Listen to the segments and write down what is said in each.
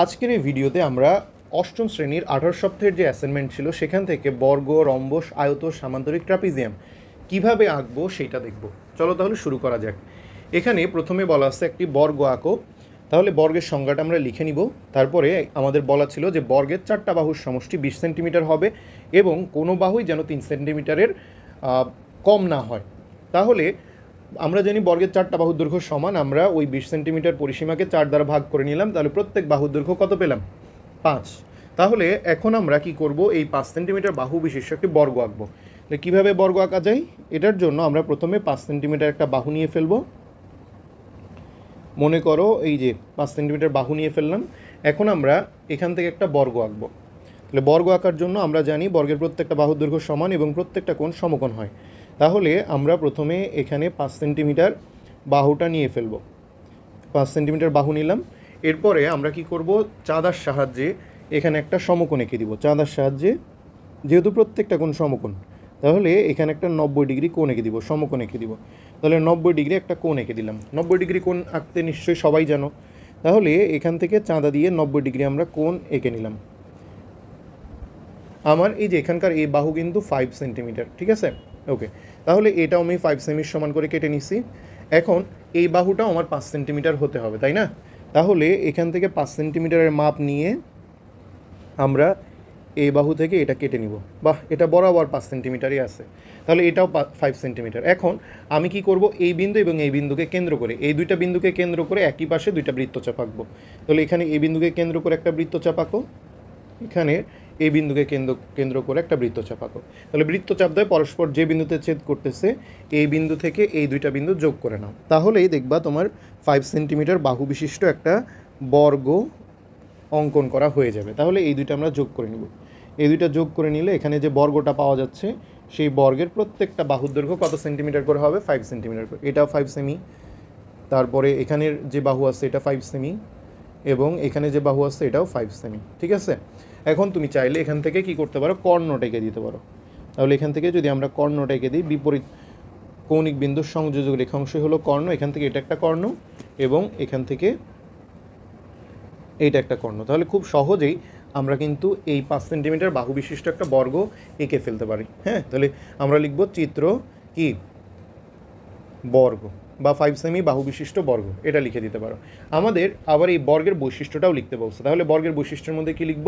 আজকের এই ভিডিওতে আমরা অষ্টম শ্রেণীর 18 সপ্তাহের যে অ্যাসাইনমেন্ট ছিল সেখান থেকে বর্গ, রম্বস, আয়ত, সামান্তরিক, ট্রাপিজিয়াম কিভাবে আঁকবো সেটা দেখব। চলো তাহলে শুরু করা যাক। এখানে প্রথমে বলা আছে একটি বর্গ আঁকো। তাহলে বর্গের সংজ্ঞাটা আমরা লিখে নিব। তারপরে আমাদের বলা ছিল যে বর্গের 4টা বাহুর সমষ্টি 20 সেন্টিমিটার হবে এবং কোনো বাহুই যেন 3 সেন্টিমিটারের কম না হয়। তাহলে আমরা জানি বর্গের 4টা বাহুর দৈর্ঘ্য সমান, আমরা ওই 20 সেন্টিমিটার পরিসীমাকে 4 দ্বারা ভাগ করে নিলাম, তাহলে প্রত্যেক বাহুর দৈর্ঘ্য কত পেলাম? 5। তাহলে এখন আমরা কি করব, এই 5 সেন্টিমিটার বাহু বিশিষ্ট একটি বর্গ আঁকবো। তাহলে কীভাবে বর্গ আঁকা যায়? এটার জন্য আমরা প্রথমে 5 সেন্টিমিটার একটা বাহু নিয়ে ফেলবো। মনে করো এই যে 5 সেন্টিমিটার বাহু নিয়ে ফেললাম। এখন আমরা এখান থেকে একটা বর্গ আঁকবো। তাহলে বর্গ আঁকার জন্য আমরা জানি বর্গের প্রত্যেকটা বাহুর দৈর্ঘ্য সমান এবং প্রত্যেকটা কোণ সমকোণ হয়। তাহলে আমরা প্রথমে এখানে 5 সেন্টিমিটার বাহুটা নিয়ে ফেলবো। 5 সেন্টিমিটার বাহু নিলাম। এরপরে আমরা কি করব, চাঁদার সাহায্যে এখানে একটা সমকোণ এঁকে দিব। চাঁদার সাহায্যে, যেহেতু প্রত্যেকটা কোণ সমকোণ, তাহলে এখানে একটা 90 ডিগ্রি কোণ এঁকে দিব, সমকোণ এঁকে দিব। তাহলে 90 ডিগ্রি একটা কোণ এঁকে দিলাম। 90 ডিগ্রি কোণ আঁকতে নিশ্চয়ই সবাই জানো। তাহলে এখান থেকে চাঁদা দিয়ে 90 ডিগ্রি আমরা কোণ এঁকে নিলাম। আমার এই যে এখানকার এই বাহু কিন্তু 5 সেন্টিমিটার, ঠিক আছে? ওকে, তাহলে এটাও আমি 5 সেমির সমান করে কেটে নিছি। এখন এই বাহুটাও আমার 5 সেন্টিমিটার হতে হবে, তাই না? তাহলে এখান থেকে 5 সেন্টিমিটারের মাপ নিয়ে আমরা এই বাহু থেকে এটা কেটে নিব। বাহ, এটা বরাবর 5 সেন্টিমিটারই আছে। তাহলে এটাও 5 সেন্টিমিটার। এখন আমি কি করব, এই বিন্দু এবং এই বিন্দুকে কেন্দ্র করে, এই দুইটা বিন্দুকে কেন্দ্র করে একই পাশে দুইটা বৃত্তচাপ আঁকবো। তাহলে এখানে এই বিন্দুকে কেন্দ্র করে একটা বৃত্তচাপ আঁকো, এখানে এই বিন্দুকে কেন্দ্র করে একটা বৃত্তচাপ আঁকো। তাহলে বৃত্তচাপ দ্বয় পরস্পর যে বিন্দুতে ছেদ করতেছে এই বিন্দু থেকে এই দুইটা বিন্দু যোগ করে নাও। তাহলেই দেখবা তোমার 5 সেন্টিমিটার বাহু বিশিষ্ট একটা বর্গ অঙ্কন করা হয়ে যাবে। তাহলে এই দুইটা আমরা যোগ করে নিব। এই দুইটা যোগ করে নিলে এখানে যে বর্গটা পাওয়া যাচ্ছে সেই বর্গের প্রত্যেকটা বাহুর দৈর্ঘ্য কত সেন্টিমিটার করে হবে? 5 সেন্টিমিটার করে। এটাও 5 সেমি। তারপরে এখানের যে বাহু আছে এটা 5 সেমি এবং এখানে যে বাহু আছে এটাও 5 সেমি, ঠিক আছে? এখন তুমি চাইলে এখান থেকে কি করতে পারো, কর্ণটা এঁকে দিতে পারো। তাহলে এখান থেকে যদি আমরা কর্ণটা এঁকে দিই, বিপরীত কৌণিক বিন্দুর সংযোজক রেখাংশই হলো কর্ণ। এখান থেকে এটা একটা কর্ণ এবং এখান থেকে এইটা একটা কর্ণ। তাহলে খুব সহজেই আমরা কিন্তু এই 5 সেন্টিমিটার বাহু বিশিষ্ট একটা বর্গ এঁকে ফেলতে পারি। হ্যাঁ, তাহলে আমরা লিখব চিত্র কি বর্গ বা 5 সেমি বাহু বিশিষ্ট বর্গ, এটা লিখে দিতে পারো। আমাদের আবার এই বর্গের বৈশিষ্ট্যটাও লিখতে বলছে। তাহলে বর্গের বৈশিষ্ট্যের মধ্যে কি লিখব,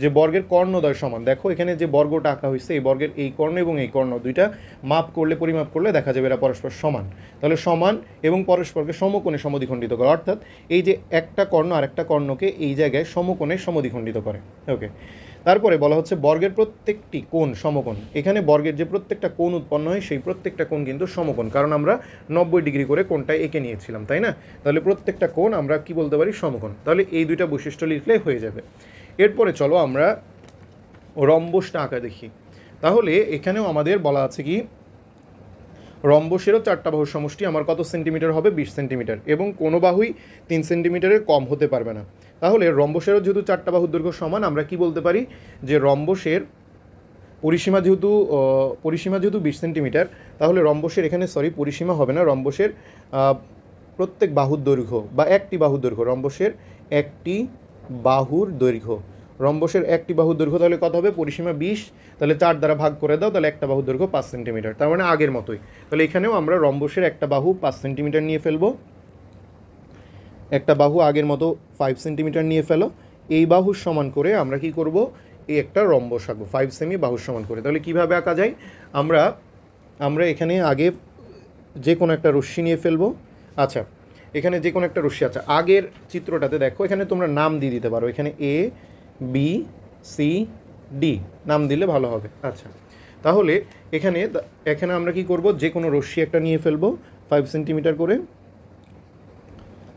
যে বর্গের কর্ণদ্বয় সমান। দেখো এখানে যে বর্গটা আঁকা হয়েছে, এই বর্গের এই কর্ণ এবং এই কর্ণ দুইটা মাপ করলে, পরিমাপ করলে দেখা যাবে এরা পরস্পর সমান। তাহলে সমান এবং পরস্পরকে সমকোণে সমদ্বিখণ্ডিত করে, অর্থাৎ এই যে একটা কর্ণ আর একটা কর্ণকে এই জায়গায় সমকোণে সমদ্বিখণ্ডিত করে। ওকে, তারপরে বলা হচ্ছে বর্গের প্রত্যেকটি কোণ সমকোণ। এখানে বর্গের যে প্রত্যেকটা কোণ উৎপন্ন হয় সেই প্রত্যেকটা কোণ কিন্তু সমকোণ, কারণ আমরা 90 ডিগ্রি করে কোণটা এঁকে নিয়েছিলাম, তাই না? তাহলে প্রত্যেকটা কোণ আমরা কি বলতে পারি, সমকোণ। তাহলে এই দুইটা বৈশিষ্ট্য লিখলে হয়ে যাবে। এরপরে চলো আমরা রম্বসটা আঁকা দেখি। তাহলে এখানেও আমাদের বলা আছে কি, রম্বসেরও 4টা বাহুর সমষ্টি আমার কত সেন্টিমিটার হবে? 20 সেন্টিমিটার, এবং কোনো বাহুই 3 সেন্টিমিটারের কম হতে পারবে না। তাহলে রম্বসেরও যেহেতু 4টা বাহুর দৈর্ঘ্য সমান, আমরা কি বলতে পারি, যে রম্বসের পরিসীমা যেহেতু 20 সেন্টিমিটার, তাহলে রম্বসের এখানে পরিসীমা হবে না, রম্বসের প্রত্যেক বাহুর দৈর্ঘ্য বা একটি বাহুর দৈর্ঘ্য, রম্বসের একটি বাহুর দৈর্ঘ্য, রম্বসের একটি বাহুর দৈর্ঘ্য তাহলে কত হবে? পরিসীমা 20, তাহলে 4 দ্বারা ভাগ করে দাও, তাহলে একটা বাহুর দৈর্ঘ্য 5 সেন্টিমিটার। তার মানে আগের মতোই। তাহলে এখানেও আমরা রম্বসের একটা বাহু 5 সেন্টিমিটার নিয়ে ফেলবো। একটা বাহু আগের মতো 5 সেন্টিমিটার নিয়ে ফেলো। এই বাহুর সমান করে আমরা কি করব, এই একটা রম্বস আঁকবো 5 সেমি বাহুর সমান করে। তাহলে কিভাবে আঁকা যায়, আমরা এখানে আগে যে কোনো একটা রশ্মি নিয়ে ফেলবো। আচ্ছা, এখানে যে কোনো একটা রশ্মি, আচ্ছা আগের চিত্রটাতে দেখো এখানে তোমরা নাম দিয়ে দিতে পারো, এখানে এ বি সি ডি নাম দিলে ভালো হবে। আচ্ছা, তাহলে এখানে আমরা কি করব, যে কোনো রশ্মি একটা নিয়ে ফেলবো 5 সেন্টিমিটার করে।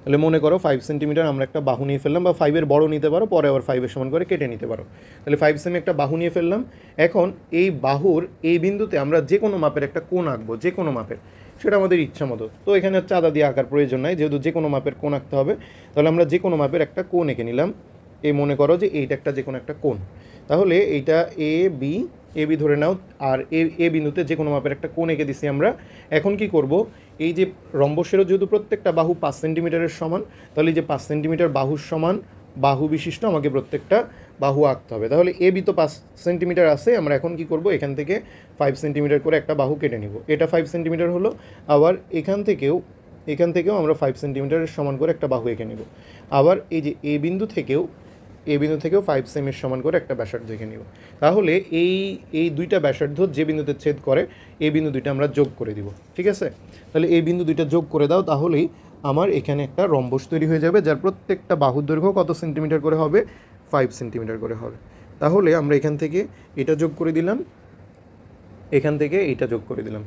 তাহলে মনে করো 5 সেন্টিমিটার আমরা একটা বাহু নিয়ে ফেললাম, বা 5-এর বড় নিতে পারো, পরে আবার 5-এর সমান করে কেটে নিতে পারো। তাহলে 5 সেমি একটা বাহু নিয়ে ফেললাম। এখন এই বাহুর এই বিন্দুতে আমরা যে কোনো মাপের একটা কোণ আঁকবো, যে কোনো মাপের, সেটা আমাদের ইচ্ছা মতো। তো এখানে চাঁদা দিয়ে আঁকার প্রয়োজন নাই, যেহেতু যে কোনো মাপের কোণ আঁকতে হবে। তাহলে আমরা যে কোনো মাপের একটা কোণ এঁকে নিলাম। এই মনে করো যে এইটা একটা যে কোনো একটা কোণ। তাহলে এইটা এ বি ধরে নাও, আর এ বিন্দুতে যে কোনো মাপের একটা কোণ এঁকে দিছি আমরা। এখন কি করব, এই যে রম্বসেরও যেহেতু প্রত্যেকটা বাহু 5 সেন্টিমিটারের সমান, তাহলে এই যে 5 সেন্টিমিটার বাহুর সমান বাহু বিশিষ্ট আমাকে প্রত্যেকটা বাহু আঁকতে হবে। তাহলে এ বি তো 5 সেন্টিমিটার আছে, আমরা এখন কি করব, এখান থেকে 5 সেন্টিমিটার করে একটা বাহু কেটে নিব। এটা 5 সেন্টিমিটার হলো, আবার এখান থেকেও আমরা 5 সেন্টিমিটারের সমান করে একটা বাহু এঁকে নিব। আবার এই যে এ বিন্দু থেকেও 5 সেমির সমান করে একটা ব্যাসার্ধ এঁকে নিব। তাহলে এই দুইটা ব্যাসার্ধ যে বিন্দুতে ছেদ করে এই বিন্দু দুইটা আমরা যোগ করে দিব। ঠিক আছে, তাহলে এই বিন্দু দুইটা যোগ করে দাও, তাহলেই আমার এখানে একটা রম্বস তৈরি হয়ে যাবে, যার প্রত্যেকটা বাহুর দৈর্ঘ্য কত সেন্টিমিটার করে হবে, 5 সেন্টিমিটার করে হবে। তাহলে আমরা এখান থেকে এটা যোগ করে দিলাম, এখান থেকে এইটা যোগ করে দিলাম।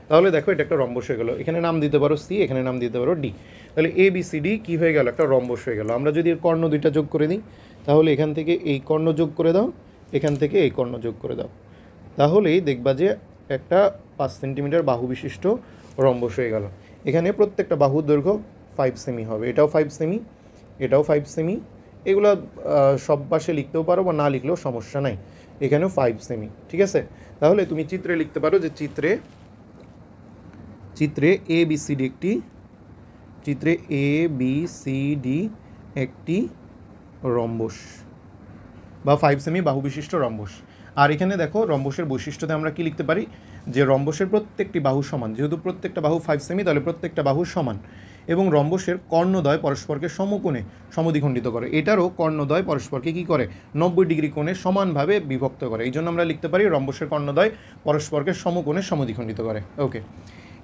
তাহলে দেখো এটা একটা রম্বস হয়ে গেল। এখানে নাম দিতে পারো সি, এখানে নাম দিতে পারো ডি। তাহলে এ বি সি ডি কী হয়ে গেল, একটা রম্বস হয়ে গেল। আমরা যদি এর কর্ণ দুইটা যোগ করে দিই, তাহলে এখান থেকে এই কর্ণ যোগ করে দাও, এখান থেকে এই কর্ণ যোগ করে দাও, তাহলেই দেখবা যে একটা 5 সেন্টিমিটার বাহু বিশিষ্ট রম্বস হয়ে গেল। এখানে প্রত্যেকটা বাহুর দৈর্ঘ্য 5 সেমি হবে, এটাও 5 সেমি, এটাও 5 সেমি। এগুলো সব পাশে লিখতেও পারো বা না লিখলেও সমস্যা নাই, এখানেও 5 সেমি। ঠিক আছে, তাহলে তুমি চিত্রে লিখতে পারো যে চিত্রে এ বি সি ডি একটি রম্বস বা 5 সেমি বাহু বিশিষ্ট রম্বস। আর এখানে দেখো রম্বসের বৈশিষ্ট্যতে আমরা কি লিখতে পারি, যে রম্বসের প্রত্যেকটি বাহু সমান, যেহেতু প্রত্যেকটা বাহু 5 সেমি তাহলে প্রত্যেকটা বাহু সমান, এবং রম্বসের কর্ণদ্বয় পরস্পরকে সমকোণে সমদ্বিখণ্ডিত করে। এটারও কর্ণদ্বয় পরস্পরকে কি করে, 90 ডিগ্রি কোণে সমানভাবে বিভক্ত করে। এই জন্য আমরা লিখতে পারি রম্বসের কর্ণদ্বয় পরস্পরকে সমকোণে সমদ্বিখণ্ডিত করে। ওকে,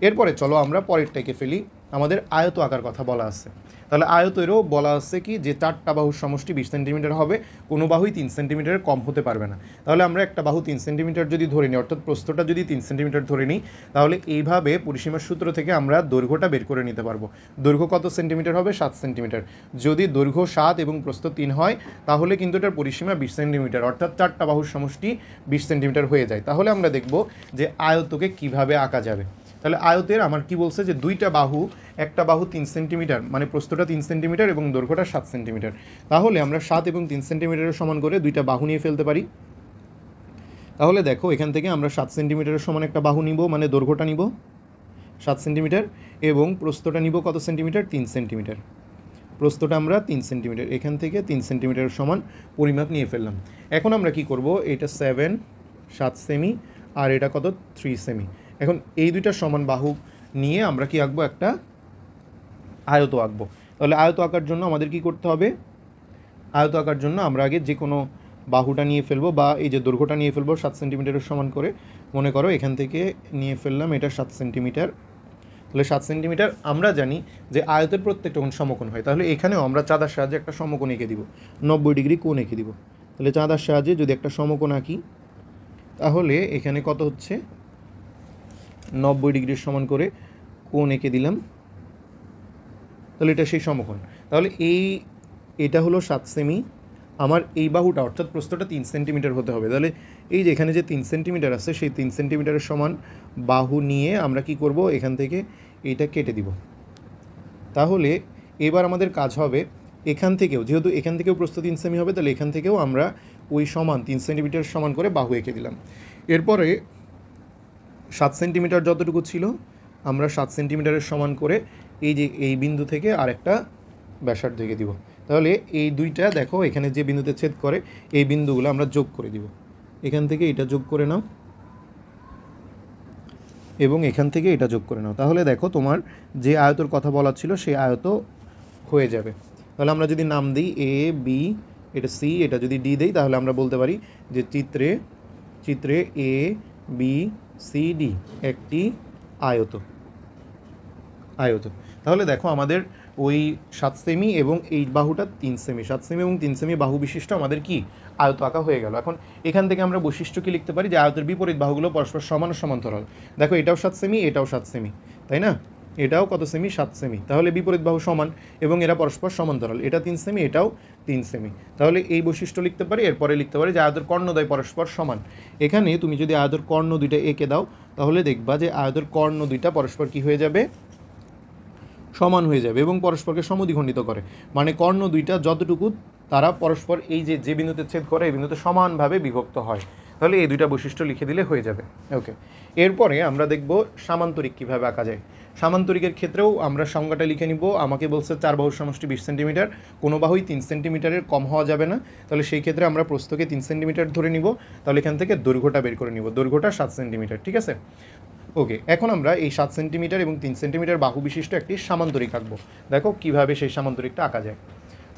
এরপরে চলো আমরা পরেরটা এঁকে ফেলি। আমাদের আয়ত আকার কথা বলা আছে, তাহলে আয়তেরও বলা আছে কি যে 4টা বাহুর সমষ্টি 20 সেন্টিমিটার হবে, কোনো বাহুই 3 সেন্টিমিটারের কম হতে পারবে না। তাহলে আমরা একটা বাহু 3 সেন্টিমিটার যদি ধরে নিই, অর্থাৎ প্রস্থটা যদি 3 সেন্টিমিটার ধরে নিই, তাহলে এইভাবে পরিসীমার সূত্র থেকে আমরা দৈর্ঘ্যটা বের করে নিতে পারবো। দৈর্ঘ্য কত সেন্টিমিটার হবে, 7 সেন্টিমিটার। যদি দৈর্ঘ্য 7 এবং প্রস্থ 3 হয়, তাহলে কিন্তু এটার পরিসীমা 20 সেন্টিমিটার, অর্থাৎ 4টা বাহুর সমষ্টি 20 সেন্টিমিটার হয়ে যায়। তাহলে আমরা দেখব যে আয়তকে কিভাবে আঁকা যাবে। তাহলে আয়তের আমার কি বলছে যে দুইটা বাহু, একটা বাহু 3 সেন্টিমিটার, মানে প্রস্থটা 3 সেন্টিমিটার এবং দৈর্ঘ্যটা 7 সেন্টিমিটার। তাহলে আমরা 7 এবং 3 সেন্টিমিটারের সমান করে দুইটা বাহু নিয়ে ফেলতে পারি। তাহলে দেখো এখান থেকে আমরা 7 সেন্টিমিটারের সমান একটা বাহু নিব, মানে দৈর্ঘ্যটা নিব 7 সেন্টিমিটার, এবং প্রস্থটা নিব কত সেন্টিমিটার, 3 সেন্টিমিটার। প্রস্থটা আমরা 3 সেন্টিমিটার, এখান থেকে 3 সেন্টিমিটারের সমান পরিমাপ নিয়ে ফেললাম। এখন আমরা কি করব, এটা 7 সেমি আর এটা কত 3 সেমি। এখন এই দুইটা সমান বাহু নিয়ে আমরা কি আঁকবো, একটা আয়ত আঁকবো। তাহলে আয়ত আঁকার জন্য আমাদের কি করতে হবে, আয়ত আঁকার জন্য আমরা আগে যে কোনো বাহুটা নিয়ে ফেলবো, বা এই যে দৈর্ঘ্যটা নিয়ে ফেলবো 7 সেন্টিমিটারের সমান করে। মনে করো এখান থেকে নিয়ে ফেললাম এটা 7 সেন্টিমিটার। তাহলে 7 সেন্টিমিটার আমরা জানি যে আয়তের প্রত্যেকটা কোণ সমকোণ হয়, তাহলে এখানেও আমরা চাঁদার সাহায্যে একটা সমকোণ এঁকে দিব, 90 ডিগ্রি কোণ এঁকে দিব। তাহলে চাঁদার সাহায্যে যদি একটা সমকোণ আঁকি, তাহলে এখানে কত হচ্ছে, 90 ডিগ্রির সমান করে কোণ এঁকে দিলাম। তাহলে এটা সেই সমকোণ। তাহলে এটা হলো 7 সেমি, আমার এই বাহুটা অর্থাৎ প্রস্থটা 3 সেন্টিমিটার হতে হবে। তাহলে এই যে এখানে যে 3 সেন্টিমিটার আছে, সেই 3 সেন্টিমিটারের সমান বাহু নিয়ে আমরা কি করব, এখান থেকে এইটা কেটে দিব। তাহলে এবার আমাদের কাজ হবে এখান থেকেও, যেহেতু এখান থেকেও প্রস্থ 3 সেমি হবে, তাহলে এখান থেকেও আমরা ওই সমান 3 সেন্টিমিটার সমান করে বাহু এঁকে দিলাম। এরপরে 7 সেন্টিমিটার যতটুকু ছিল, আমরা 7 সেন্টিমিটারের সমান করে এই যে এই বিন্দু থেকে আরেকটা ব্যাসার্ধ এঁকে দিব। তাহলে এই দুইটা দেখো এখানে যে বিন্দুতে ছেদ করে এই বিন্দুগুলো আমরা যোগ করে দিব। এখান থেকে এটা যোগ করে নাও এবং এখান থেকে এটা যোগ করে নাও। তাহলে দেখো তোমার যে আয়তর কথা বলা ছিল সেই আয়ত হয়ে যাবে। তাহলে আমরা যদি নাম দিই এ বি, এটা সি, এটা যদি ডি দেই, তাহলে আমরা বলতে পারি যে চিত্রে এ বি সি ডি একটি আয়ত। তাহলে দেখো আমাদের ওই 7 সেমি এবং এই বাহুটা 3 সেমি, 7 সেমি এবং 3 সেমি বাহু বিশিষ্ট আমাদের কি আয়ত আঁকা হয়ে গেল। এখন এখান থেকে আমরা বৈশিষ্ট্য কি লিখতে পারি, যে আয়তের বিপরীত বাহুগুলো পরস্পর সমান ও সমান্তরাল। দেখো এটাও 7 সেমি, এটাও 7 সেমি, তাই না, এটাও কত সেমি, 7 সেমি। তাহলে বিপরীত বাহু সমান এবং এরা পরস্পর সমান্তরাল, এটা 3 সেমি, এটাও 3 সেমি। তাহলে এই বৈশিষ্ট্য লিখতে পারি। এরপরে লিখতে পারি যে আয়তের কর্ণদ্বয় পরস্পর সমান। এখানে তুমি যদি আয়তের কর্ণ দুইটা এঁকে দাও, তাহলে দেখবা যে আয়তের কর্ণ দুইটা পরস্পর কি হয়ে যাবে, সমান হয়ে যাবে এবং পরস্পরকে সমদ্বিখণ্ডিত করে। মানে কর্ণ দুইটা যতটুকু তারা পরস্পর এই যে বিন্দুতে ছেদ করে এই বিন্দুতে সমানভাবে বিভক্ত হয়। তাহলে এই দুইটা বৈশিষ্ট্য লিখে দিলে হয়ে যাবে। ওকে, এরপরে আমরা দেখব সামান্তরিক কীভাবে আঁকা যায়। সামান্তরিকের ক্ষেত্রেও আমরা সংজ্ঞাটা লিখে নিব। আমাকে বলছে 4 বাহুর সমষ্টি 20 সেন্টিমিটার, কোনো বাহুই 3 সেন্টিমিটারের কম হওয়া যাবে না। তাহলে সেই ক্ষেত্রে আমরা প্রস্থকে 3 সেন্টিমিটার ধরে নিব। তাহলে এখান থেকে দৈর্ঘ্যটা বের করে নিব, দৈর্ঘ্যটা 7 সেন্টিমিটার, ঠিক আছে। ওকে, এখন আমরা এই 7 সেন্টিমিটার এবং 3 সেন্টিমিটার বাহু বিশিষ্ট একটি সামান্তরিক আঁকবো। দেখো কীভাবে সেই সামান্তরিকটা আঁকা যায়।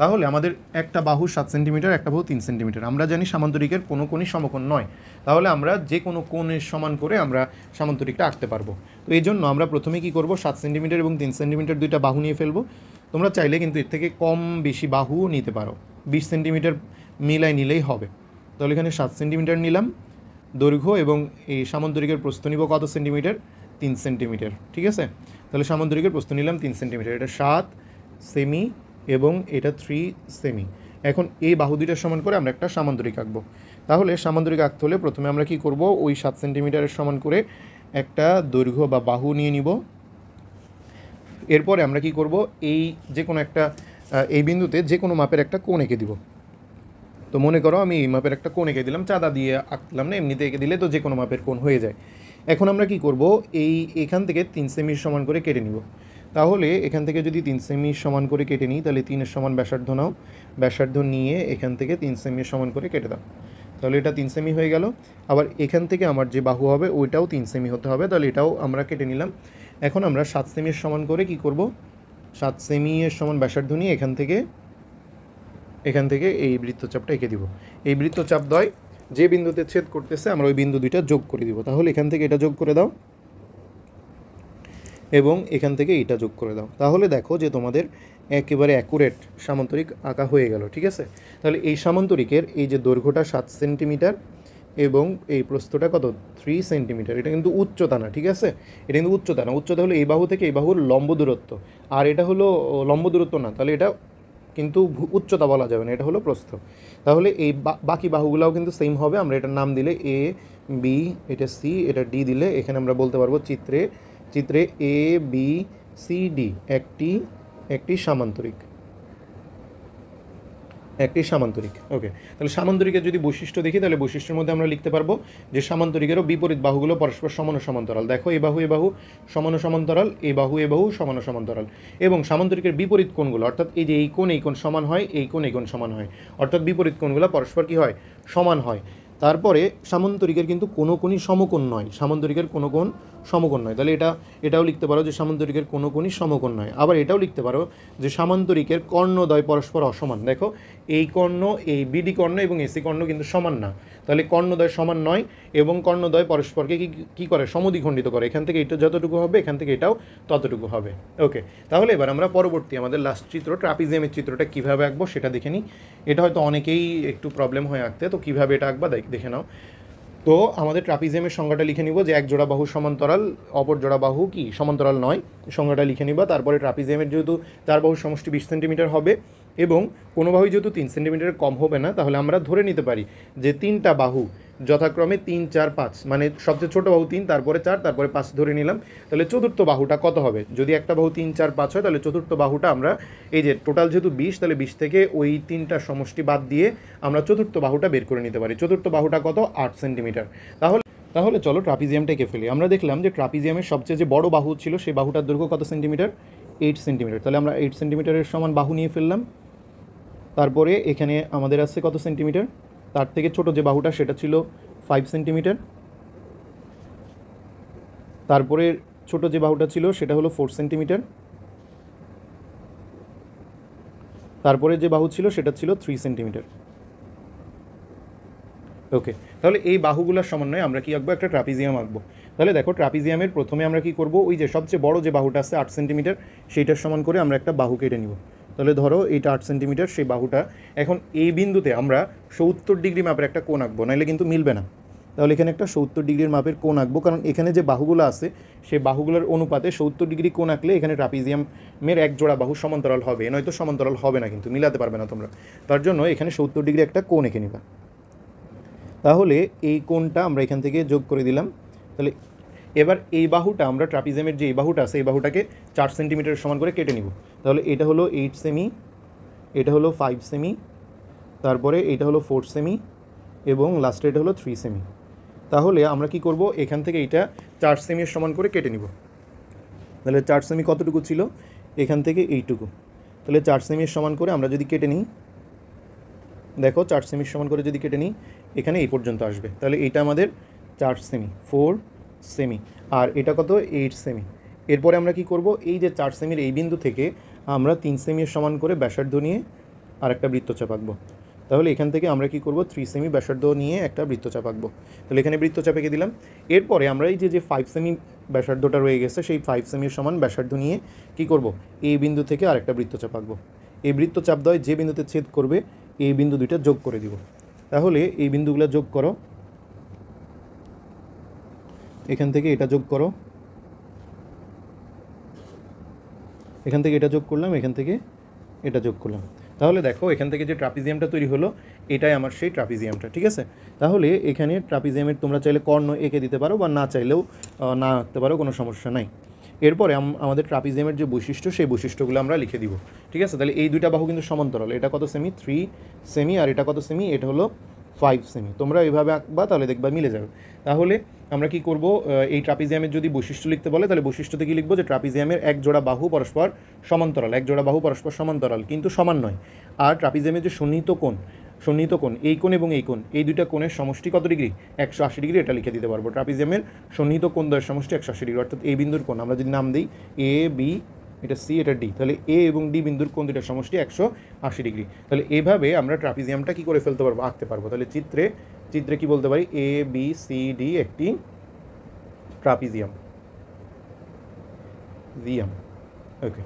তাহলে আমাদের একটা বাহু 7 সেন্টিমিটার, একটা বাহু 3 সেন্টিমিটার। আমরা জানি সামান্তরিকের কোনো কোণই সমকোণ নয়, তাহলে আমরা যে কোনো কোণের সমান করে আমরা সামান্তরিকটা আঁকতে পারবো। তো এই জন্য আমরা প্রথমে কি করব, 7 সেন্টিমিটার এবং 3 সেন্টিমিটার দুইটা বাহু নিয়ে ফেলবো। তোমরা চাইলে কিন্তু এর থেকে কম বেশি বাহু নিতে পারো, 20 সেন্টিমিটার মিলাই নিলেই হবে। তাহলে এখানে 7 সেন্টিমিটার নিলাম দৈর্ঘ্য, এবং এই সামান্তরিকের প্রস্থ নিব কত সেন্টিমিটার, 3 সেন্টিমিটার, ঠিক আছে। তাহলে সামান্তরিকের প্রস্থ নিলাম 3 সেন্টিমিটার, এটা 7 সেমি এবং এটা 3 সেমি। এখন এই বাহু দুইটার সমান করে আমরা একটা সামান্তরিক আঁকবো। তাহলে সামান্তরিক আঁকতে হলে প্রথমে আমরা কি করব, ওই 7 সেন্টিমিটারের সমান করে একটা দৈর্ঘ্য বা বাহু নিয়ে নিব। এরপরে আমরা কি করব, এই যে কোনো একটা এই বিন্দুতে যে কোনো মাপের একটা কোণ এঁকে দিব। তো মনে করো আমি এই মাপের একটা কোণ এঁকে দিলাম, চাঁদা দিয়ে আঁকলাম না, এমনিতে এঁকে দিলে তো যে কোনো মাপের কোণ হয়ে যায়। এখন আমরা কি করব, এখান থেকে 3 সেমির সমান করে কেটে নিব। তাহলে এখান থেকে যদি 3 সেমির সমান করে কেটে নিই, তাহলে 3-এর সমান ব্যাসার্ধ নাও, ব্যাসার্ধ নিয়ে এখান থেকে 3 সেমির সমান করে কেটে দাও। তাহলে এটা 3 সেমি হয়ে গেল। আবার এখান থেকে আমার যে বাহু হবে ওইটাও 3 সেমি হতে হবে, তাহলে এটাও আমরা কেটে নিলাম। এখন আমরা 7 সেমির সমান করে কি করব, 7 সেমির সমান ব্যাসার্ধ নিয়ে এখান থেকে এই বৃত্তচাপটা এঁকে দিব। এই বৃত্তচাপ দ্বয় যে বিন্দুতে ছেদ করতেছে আমরা ওই বিন্দু দুইটা যোগ করে দিব। তাহলে এখান থেকে এটা যোগ করে দাও এবং এখান থেকে এটা যোগ করে দাও। তাহলে দেখো যে তোমাদের একেবারে অ্যাকুরেট সামান্তরিক আঁকা হয়ে গেল, ঠিক আছে। তাহলে এই সামান্তরিকের এই যে দৈর্ঘ্যটা 7 সেন্টিমিটার এবং এই প্রস্থটা কত, 3 সেন্টিমিটার। এটা কিন্তু উচ্চতা না, ঠিক আছে, এটা কিন্তু উচ্চতা না। উচ্চতা হলো এই বাহু থেকে এই বাহুর লম্ব দূরত্ব, আর এটা হলো লম্ব দূরত্ব না, তাহলে এটা কিন্তু উচ্চতা বলা যাবে না, এটা হলো প্রস্থ। তাহলে এই বাকি বাহুগুলাও কিন্তু সেম হবে। আমরা এটার নাম দিলে এ বি, এটা সি, এটা ডি দিলে এখানে আমরা বলতে পারবো চিত্রে এ বি সি ডি একটি সামান্তরিক। ওকে, তাহলে সামান্তরিকের যদি বৈশিষ্ট্য দেখি, তাহলে বৈশিষ্ট্যের মধ্যে আমরা লিখতে পারবো যে সামান্তরিকেরও বিপরীত বাহুগুলো পরস্পর সমান ও সমান্তরাল। দেখো এই বাহু সমান ও সমান্তরাল, এই বাহু সমান ও সমান্তরাল। এবং সামান্তরিকের বিপরীত কোণগুলো, অর্থাৎ এই যে এই কোণ সমান হয়, এই কোণ সমান হয়, অর্থাৎ বিপরীত কোণগুলো পরস্পর কি হয়, সমান হয়। তারপরে সামান্তরিকের কিন্তু কোনো কোণই সমকোণ নয়, সামান্তরিকের কোনো কোণ সমকোণ নয়। তাহলে এটাও লিখতে পারো যে সামান্তরিকের কোনো কোণই সমকোণ নয়। আবার এটাও লিখতে পারো যে সামান্তরিকের কর্ণদ্বয় পরস্পর অসমান। দেখো এই কর্ণ, এই বিডি কর্ণ এবং এসি কর্ণ কিন্তু সমান না, তাহলে কর্ণদ্বয় সমান নয় এবং কর্ণদ্বয় পরস্পরকে কি করে, সমদ্বিখণ্ডিত করে। এখান থেকে এটা যতটুকু হবে এখান থেকে এটাও ততটুকু হবে। ওকে, তাহলে এবার আমরা পরবর্তী আমাদের লাস্ট চিত্র ট্রাপিজিয়ামের চিত্রটা কীভাবে আঁকবো সেটা দেখে নিই। এটা হয়তো অনেকেই একটু প্রবলেম হয়ে আঁকতে, তো কীভাবে এটা আঁকবা দেখে নাও। তো আমাদের ট্রাপিজিয়ামের সংজ্ঞাটা লিখে নিব যে এক জোড়া বাহু সমান্তরাল, অপর জোড়া বাহু কি সমান্তরাল নয়, সংজ্ঞাটা লিখে নিবা। তারপরে ট্রাপিজিয়ামের যেহেতু 4 বাহুর সমষ্টি 20 সেন্টিমিটার হবে এবং কোনো বাহু যেহেতু 3 সেন্টিমিটারের কম হবে না, তাহলে আমরা ধরে নিতে পারি যে 3টা বাহু যথাক্রমে 3, 4, 5, মানে সবচেয়ে ছোটো বাহু 3, তারপরে 4, তারপরে 5 ধরে নিলাম। তাহলে চতুর্থ বাহুটা কত হবে, যদি একটা বাহু 3, 4, 5 হয়, তাহলে চতুর্থ বাহুটা আমরা এই যে টোটাল যেহেতু 20, তাহলে 20 থেকে ওই 3টার সমষ্টি বাদ দিয়ে আমরা চতুর্থ বাহুটা বের করে নিতে পারি। চতুর্থ বাহুটা কত, 8 সেন্টিমিটার। তাহলে চলো ট্রাপিজিয়ামটা এঁকে ফেলি। আমরা দেখলাম যে ট্রাপিজিয়ামের সবচেয়ে যে বড় বাহু ছিল সেই বাহুটার দৈর্ঘ্য কত সেন্টিমিটার, 8 সেন্টিমিটার। তাহলে আমরা 8 সেন্টিমিটারের সমান বাহু নিয়ে ফেললাম। তারপরে এখানে আমাদের আছে কত সেন্টিমিটার, তার থেকে ছোট যে বাহুটা সেটা ছিল 5 সেন্টিমিটার। তারপরে ছোট যে বাহুটা ছিল সেটা হলো 4 সেন্টিমিটার। তারপরে যে বাহু ছিল সেটা ছিল 3 সেন্টিমিটার। ওকে, তাহলে এই বাহুগুলোর সমন্বয়ে আমরা কি আঁকবো, একটা ট্রাপিজিয়াম আঁকবো। তাহলে দেখো ট্রাপিজিয়ামের প্রথমে আমরা কি করব, ওই যে সবচেয়ে বড় যে বাহুটা আছে 8 সেন্টিমিটার, সেইটার সমান করে আমরা একটা বাহু কেটে নিব। তাহলে ধরো এইটা 8 সেন্টিমিটার, সেই বাহুটা। এখন এই বিন্দুতে আমরা 70 ডিগ্রি মাপের একটা কোণ আঁকবো, নাহলে কিন্তু মিলবে না। তাহলে এখানে একটা 70 ডিগ্রির মাপের কোণ আঁকবো, কারণ এখানে যে বাহুগুলো আছে সেই বাহুগুলোর অনুপাতে 70 ডিগ্রি কোণ আঁকলে এখানে ট্রাপিজিয়ামের এক জোড়া বাহু সমান্তরাল হবে, নয়তো সমান্তরাল হবে না, কিন্তু মিলাতে পারবে না তোমরা। তার জন্য এখানে 70 ডিগ্রি একটা কোণ এঁকে নিবা। তাহলে এই কোণটা আমরা এখান থেকে যোগ করে দিলাম। তাহলে এবার এই বাহুটা আমরা ট্রাপিজিয়ামের যে এই বাহুটা আছে এই বাহুটাকে 4 সেন্টিমিটারের সমান করে কেটে নিব। তাহলে এটা হলো 8 সেমি, এটা হলো 5 সেমি, তারপরে এটা হলো 4 সেমি, এবং লাস্টে এটা হলো 3 সেমি। তাহলে আমরা কি করব, এখান থেকে এইটা 4 সেমির সমান করে কেটে নিব। তাহলে 4 সেমি কতটুকু ছিল, এখান থেকে এইটুকু। তাহলে 4 সেমির সমান করে আমরা যদি কেটে নিই, দেখো 4 সেমির সমান করে যদি কেটে নিই, এখানে এই পর্যন্ত আসবে। তাহলে এইটা আমাদের 4 সেমি, 4 সেমি, আর এটা কত, 8 সেমি। এরপরে আমরা কি করব, এই যে 4 সেমির এই বিন্দু থেকে আমরা 3 সেমির সমান করে ব্যাসার্ধ নিয়ে আর একটা বৃত্তচাপ আঁকবো। তাহলে এখান থেকে আমরা কি করব, 3 সেমি ব্যাসার্ধ নিয়ে একটা বৃত্তচাপ আঁকবো। তাহলে এখানে বৃত্তচাপ এঁকে দিলাম। এরপরে আমরা এই যে 5 সেমি ব্যাসার্ধটা রয়ে গেছে, সেই 5 সেমির সমান ব্যাসার্ধ নিয়ে কি করব, এই বিন্দু থেকে আরেকটা বৃত্তচাপ আঁকবো। এই বৃত্তচাপ দ্বয় যে বিন্দুতে ছেদ করবে এই বিন্দু দুইটা যোগ করে দিব। তাহলে এই বিন্দুগুলো যোগ করো, এখান থেকে এটা যোগ করো, এখান থেকে এটা যোগ করলাম, এখান থেকে এটা যোগ করলাম। তাহলে দেখো এখান থেকে যে ট্রাপিজিয়ামটা তৈরি হলো, এটাই আমার সেই ট্রাপিজিয়ামটা, ঠিক আছে। তাহলে এখানে ট্রাপিজিয়ামের তোমরা চাইলে কর্ণ এঁকে দিতে পারো, বা না চাইলেও না আঁকতে পারো, কোনো সমস্যা নাই। এরপরে আমাদের ট্রাপিজিয়ামের যে বৈশিষ্ট্য, সেই বৈশিষ্ট্যগুলো আমরা লিখে দিব, ঠিক আছে। তাহলে এই দুইটা বাহু কিন্তু সমান্তরাল। এটা কত সেমি, 3 সেমি, আর এটা কত সেমি, এটা হলো 5 সেমি। তোমরা এইভাবে আঁকবা, তাহলে দেখবা মিলে যাবে। তাহলে আমরা কি করব, এই ট্রাপিজিয়ামের যদি বৈশিষ্ট্য লিখতে বলে, তাহলে বৈশিষ্ট্যতে কি লিখবো, যে ট্রাপিজিয়ামের এক জোড়া বাহু পরস্পর সমান্তরাল, এক জোড়া বাহু পরস্পর সমান্তরাল কিন্তু সমান নয়। আর ট্রাপিজিয়ামের যে সন্নিহিত কোণ, এই কোণ এবং এই কোণ, এই দুইটা কোণের সমষ্টি কত ডিগ্রি, 180 ডিগ্রি। এটা লিখে দিতে পারবো। ট্রাপিজিয়ামের সন্নিহিত কোণ দ্বয়ের সমষ্টি 180 ডিগ্রি, অর্থাৎ এই বিন্দুর কোণ আমরা যদি নাম দিই এ বি, এটা সি, এটা ডি, তাহলে এ এবং ডি বিন্দুর কোণ দুইটার সমষ্টি 180 ডিগ্রি। তাহলে এভাবে আমরা ট্রাপিজিয়ামটা কি করে ফেলতে পারবো, আঁকতে পারবো। তাহলে চিত্রে কি বলতে পারি, এ বি সি ডি একটি ট্রাপিজিয়াম। ওকে।